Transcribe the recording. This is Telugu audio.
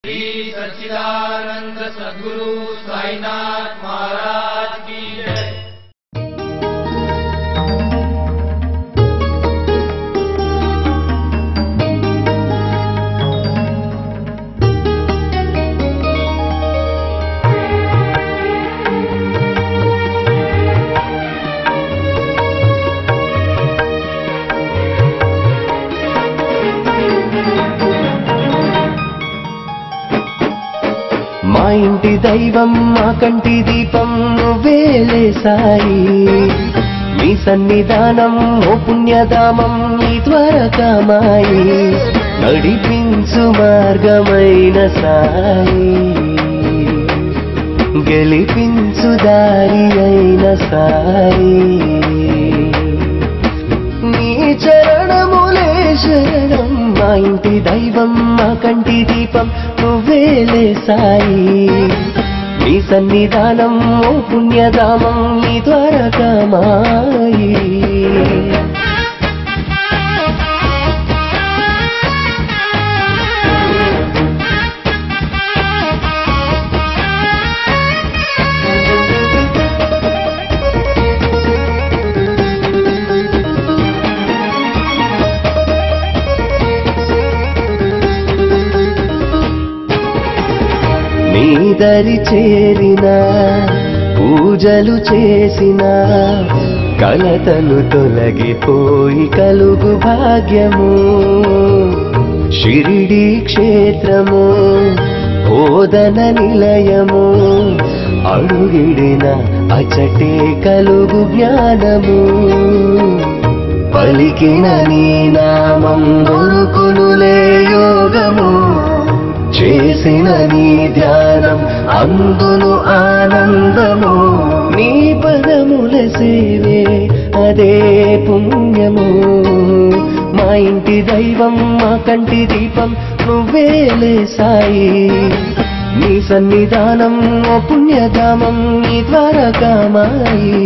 श्री सच्चिदानंद सद्गुरु साईनाथ महाराज की जय। మా ఇంటి దైవం మా కంటి దీపం నువ్వేలే సాయి, నీ సన్నిధానం ఓ పుణ్యధామం నీ ద్వారకామాయి, నడిపించు మార్గమైన సాయి, గెలిపించు దారి అయిన సాయి, నీ చరణములే శరణం మా ఇంటి దైవం మా కంటి దీపం నువ్వేలే సాయి, నీ సన్నిధానం ఓ పుణ్యధామం నీ ద్వారకామాయి. నీ దరి చేరిన పూజలు చేసిన కలతలు తొలగిపోయి కలుగు భాగ్యము, షిరిడి క్షేత్రము బోధన నిలయము, అడుగిడిన అచటే కలుగు జ్ఞానము, పలికిన నీ నామం దొరుకునులే యోగము, చేసిన నీ ధ్యానం అందును ఆనందము, నీ పదముల సేవే అదే పుణ్యము, మా ఇంటి దైవం మా కంటి దీపం నువ్వేలే సాయి, నీ సన్నిధానం ఓ పుణ్యధామం నీ ద్వారకామాయి.